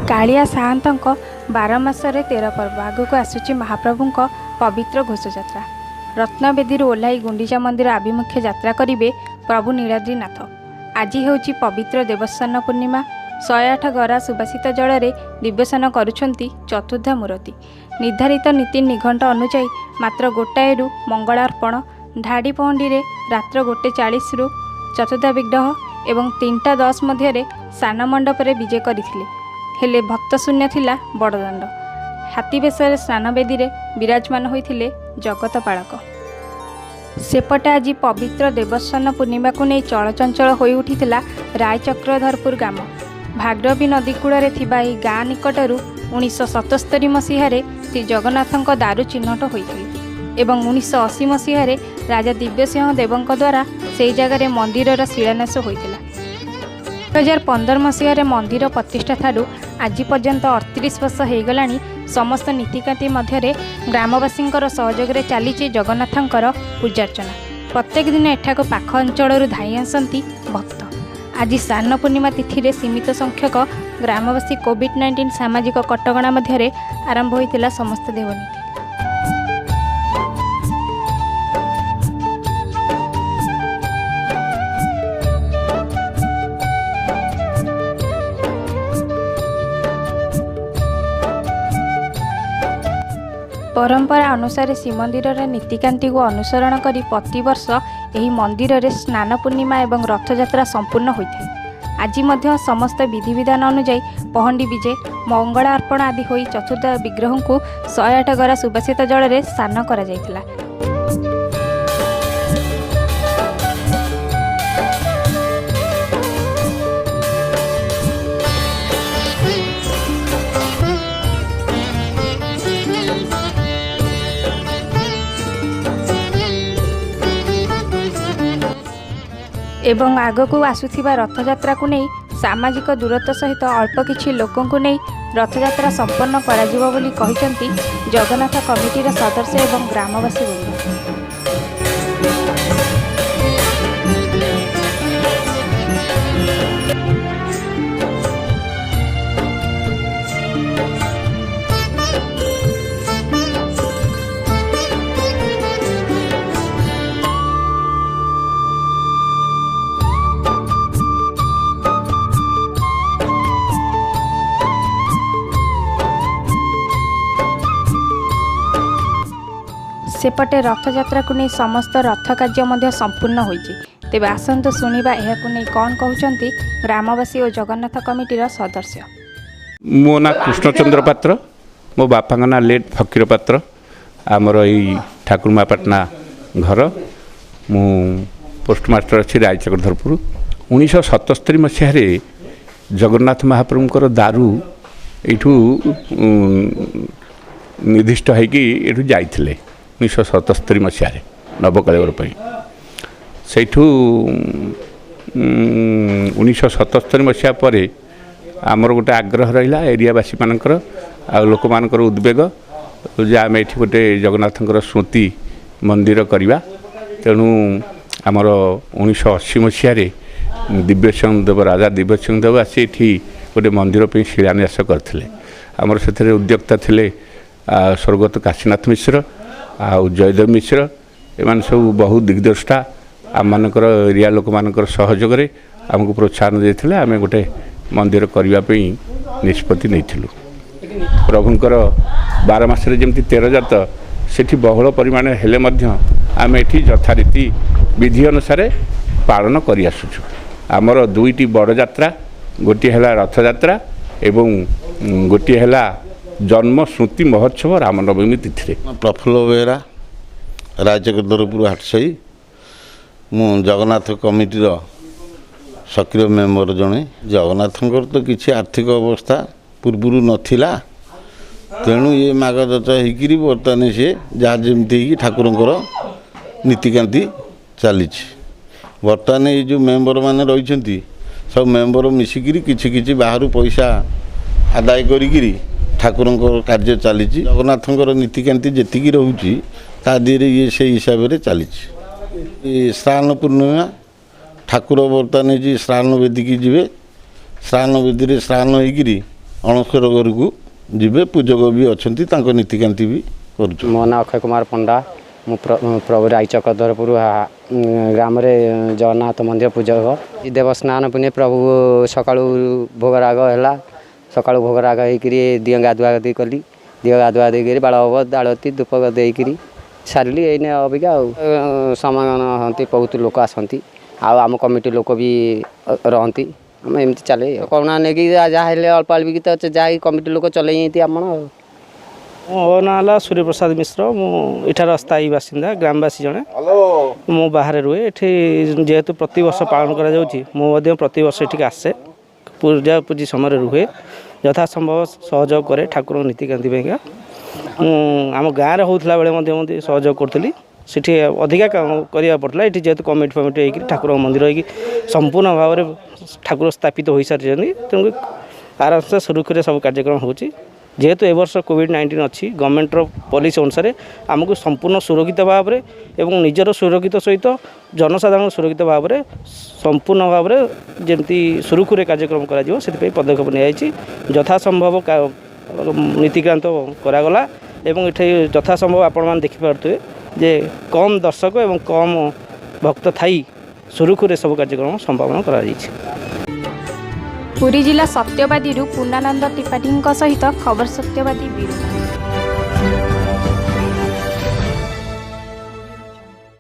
कालिया साहंतଙ୍କ 12 मासरे 13 पर्व आगक आसुची महाप्रभुଙ୍କ पवित्र घोषयात्रा। रत्नवेदी ओह्लाई गुंडीचा मंदिर आभिमुख्य यात्रा करिवे प्रभु नीलाद्रीनाथ। आज हेउची पवित्र देवस्नान पूर्णिमा। 108 गरा सुबासित जल दिव्यस्नान करुछंती चतुर्धा मूर्ति। निर्धारित नीति निघंट अनुଯାयी मात्र गोटाएरु मंगलार्पण ढाड़ी पहंडी रे रात्र 1:40 रु चतुर्धा विग्रह एवं 3:10 मध्य सान मंडपरे विजय करथिले। हेले भक्त शून्य थिला बड़दाण्ड। हाथी बेशरे स्नानवेदी रे विराजमान होइथिले जगत पालक। सेपटे आज पवित्र देवस्नान पूर्णिमा को नहीं चलचंचल हो उठिथिला रायचक्रधरपुर ग्राम। भागीरथी नदी कूଳରେ थिबा ଏହି ଗାଁ ନିକଟରୁ 1977 ମସିହାରେ ଶ୍ରୀ ଜଗନ୍ନାଥଙ୍କ ଦାରୁ ଚିହ୍ନଟ ହୋଇଥିଲେ ଏବଂ 1980 ମସିହାରେ ରାଜା ଦିବ୍ୟସିଂହ ଦେବଙ୍କ ଦ୍ୱାରା ସେହି ଜାଗାରେ ମନ୍ଦିରର ଶିଳାନ୍ୟାସ ହୋଇଥିଲା। 2015 ମସିହାରେ ମନ୍ଦିର ପ୍ରତିଷ୍ଠା ଠାରୁ ଆଜି ପର୍ଯ୍ୟନ୍ତ 38 ବର୍ଷ ହୋଇଗଲାଣି। ସମସ୍ତ ନୀତିକାନ୍ତି ମଧ୍ୟରେ ଗ୍ରାମବାସୀଙ୍କର ସହଯୋଗରେ ଚାଲିଛି ଜଗନ୍ନାଥଙ୍କର ପୂଜାର୍ଚ୍ଚନା। ପ୍ରତ୍ୟେକ ଦିନ ଏଠାକୁ ପାଖ ଅଞ୍ଚଳରୁ ଧାଇଁ ଆସନ୍ତି ଭକ୍ତ। आज स्नान पूर्णिमा तिथि रे सीमित संख्यक ग्रामवासी कोविड-19 सामाजिक कटकणा मध्य आरंभ होइतिला समस्त देवनीति। परंपरा अनुसार श्रीमंदिर नीतिकांति को अनुसरण करी प्रतिवर्ष यही मंदिर रे स्नान पूर्णिमा एवं रथयात्रा संपूर्ण होता है। आज मध्य समस्त विधिविधान अनुजाई पहंडी विजय मंगलार्पण आदि होई चतुर्थ विग्रह को 108 गरा सुबासित जल रे स्नान करा जायतिला। एवं आगक आसुथिबा रथयात्रा को नहीं सामाजिक दूरत्व सहित अल्प किछि लोकों को नहीं रथयात्रा संपन्न करा जिवो बोली कहिसंती जगन्नाथ कमिटीर सदस्य एवं ग्रामवासी बोली। सेपटे रथयात्रा को नहीं समस्त रथ कार्य संपूर्ण होइछि। तेबे आसंतु सुनिबा एहाकु नहीं कौन कहउचंती ग्रामवासी और जगन्नाथ कमिटीर सदस्य। मो ना कृष्णचंद्र पात्र, मो बापा ना लेट फकीर पात्र। आमर यही ठाकुरमापाटना घर। मु पोस्टमास्टर अच्छी रायचक्रधरपुर। 1977 मसीह जगन्नाथ महाप्रभुंकर दारू एठू निर्दिष्ट होगी एठू जाइथिले 1977 मसीह नवकलेवर सेठू 1977 मसीहा पर आमर गोटे आग्रह रहा एरियावासी मानकर आ लोक मानकर उद्वेग जे आम ये गोटे जगन्नाथंकर स्मृति मंदिर करवा। तेणु आमर 1980 मसीह दिव्यसिंह देव राजा दिव्यसिंह देव आसी एठी गोटे मंदिर पे शिलान्यास करथिले। आमर सेथरे उद्योक्ता थिले स्वर्गत काशीनाथ मिश्र आउ जयदेव मिश्र। एमान सब बहु दिग्दर्शिता आम मानकर एरिया लोक मानकर सहयोग रे आमको प्रोत्साहन देथिले। आमे गोटे मंदिर करबा पे निष्पत्ति नैथिलु। प्रभुंकर 12 मासरे जेमति 13 जात सेठी बहुल परिमाण हेले मध्य आमे एठी यथारीति विधि अनुसार पालन करि आसुछु। आमर दुईटी बड़ यात्रा, गोटी हैला रथ यात्रा एवं गोटी हैला जन्म स्मृति महोत्सव रामनवमी तिथि। प्रफुल्ल बेहरा, रायचक्रधरपुर हाटसाई। मु जगन्नाथ कमिटीर सक्रिय मेम्बर जड़े। जगन्नाथंकर तो किसी आर्थिक अवस्था पूर्व नाला, तेणु ये मागदत्त होकर बर्तमान सी जहाँ जमी ठाकुरंकर नीतिकांति चली। बर्तमान ये जो मेम्बर मैंने रही सब मेम्बर मिसिकी किसी बाहर पैसा आदाय करी ठाकुरंकर कार्य चली। जगन्नाथंकर नीतिकांति जी रोचे तादीरे ये से हिसाब से चली। स्नान पूर्णिमा ठाकुर बर्तमान जी स्नान वेदी की जी स्नान वेदी स्नान होकर ଅଣସର ଘରକୁ ଯିବେ। ପୂଜକ ବି ଅଛନ୍ତି, ତାଙ୍କ ନୀତିକାନ୍ତି ବି କରୁଛୁ। ମୋ ନାଁ ଅକ୍ଷୟ କୁମାର ପଣ୍ଡା। ମୁଁ ପ୍ରଭୁ ରାଇଚକ ଧରପୁର ଗ୍ରାମରେ ଜଗନ୍ନାଥ ମନ୍ଦିର ପୂଜକ। ଦେବସ୍ନାନ ପୂର୍ଣ୍ଣିମା ପ୍ରଭୁ ସକାଳୁ ଭୋଗରାଗ ହେଲା। ସକାଳୁ ଭୋଗରାଗ ହେଇକରି ଦିଅ ଗାଧୁଆଗାଧି କଲି। ଦିଅ ଗାଧୁଆ ଦେଇକରି ବାଳଭୋଗ ଆଳତି ଧୂପ ଦେଇକରି ସାରିଲି। ଏଇନେ ଅବିକା ଆଉ ସମାନ ହନ୍ତି, ବହୁତ ଲୋକ ଆସନ୍ତି। ଆଉ ଆମ କମିଟି ଲୋକ ବି ରହନ୍ତି। ଆମେ ଏମିତି ଚାଲେ। କରୁଣା ନେଇକି ଯାହା ହେଲେ ଅଳ୍ପ ଅଳ୍ପ ତ ଯାହା କମିଟି ଲୋକ ଚଲେଇନ୍ତି ଆମର ଆଉ। ମୋ ନାଁ ହେଲା ସୂର୍ଯ୍ୟପ୍ରସାଦ ମିଶ୍ର। ମୁଁ ଏଠାର ସ୍ଥାୟୀ ବାସିନ୍ଦା, ଗ୍ରାମବାସୀ ଜଣେ। ମୁଁ ବାହାରେ ରୁହେ। ଏଠି ଯେହେତୁ ପ୍ରତିବର୍ଷ ପାଳନ କରାଯାଉଛି, ମୁଁ ମଧ୍ୟ ପ୍ରତିବର୍ଷ ଏଠିକି ଆସେ। ପୂଜାପୂଜି ସମୟରେ ରୁହେ, ଯଥାସମ୍ଭବ ସହଯୋଗ କରେ ଠାକୁରଙ୍କ ନୀତିକାନ୍ତି ପାଇଁକା। ମୁଁ ଆମ ଗାଁରେ ହେଉଥିଲା ବେଳେ ମଧ୍ୟ ସହଯୋଗ କରୁଥିଲି। ସେଠି ଅଧିକା କାମ କରିବାକୁ ପଡ଼ିଥିଲା। ଏଠି ଯେହେତୁ କମିଟି ଫମିଟି ହେଇକି ଠାକୁରଙ୍କ ମନ୍ଦିର ହେଇକି ସମ୍ପୂର୍ଣ୍ଣ ଭାବରେ ଠାକୁର ସ୍ଥାପିତ ହୋଇସାରିଛନ୍ତି, ତେଣୁ ଆରାମସେ ସୁରୁଖୁରୁରେ ସବୁ କାର୍ଯ୍ୟକ୍ରମ ହେଉଛି। ଯେହେତୁ ଏ ବର୍ଷ କୋଭିଡ୍-19 ଅଛି, ଗଭର୍ଣ୍ଣମେଣ୍ଟର ପଲିସି ଅନୁସାରେ ଆମକୁ ସମ୍ପୂର୍ଣ୍ଣ ସୁରକ୍ଷିତ ଭାବରେ ଏବଂ ନିଜର ସୁରକ୍ଷିତ ସହିତ ଜନସାଧାରଣ ସୁରକ୍ଷିତ ଭାବରେ ସମ୍ପୂର୍ଣ୍ଣ ଭାବରେ ଯେମିତି ସୁରୁଖୁରୁରେ କାର୍ଯ୍ୟକ୍ରମ କରାଯିବ, ସେଥିପାଇଁ ପଦକ୍ଷେପ ନିଆଯାଇଛି। ଯଥାସମ୍ଭବ ନୀତିକାନ୍ତ କରାଗଲା ଏବଂ ଏଠି ଯଥାସମ୍ଭବ ଆପଣମାନେ ଦେଖିପାରୁଥିବେ ଯେ କମ୍ ଦର୍ଶକ ଏବଂ କମ୍ ଭକ୍ତ ଥାଇ ସୁରୁଖୁରୁରେ ସବୁ କାର୍ଯ୍ୟକ୍ରମ ସମ୍ପାଦନ କରାଯାଇଛି। ପୁରୀ ଜିଲ୍ଲା ସତ୍ୟବାଦୀରୁ ପୂର୍ଣ୍ଣାନନ୍ଦ ତ୍ରିପାଠୀଙ୍କ ସହିତ ଖବର ସତ୍ୟବାଦୀ ବ୍ୟୁରୋ।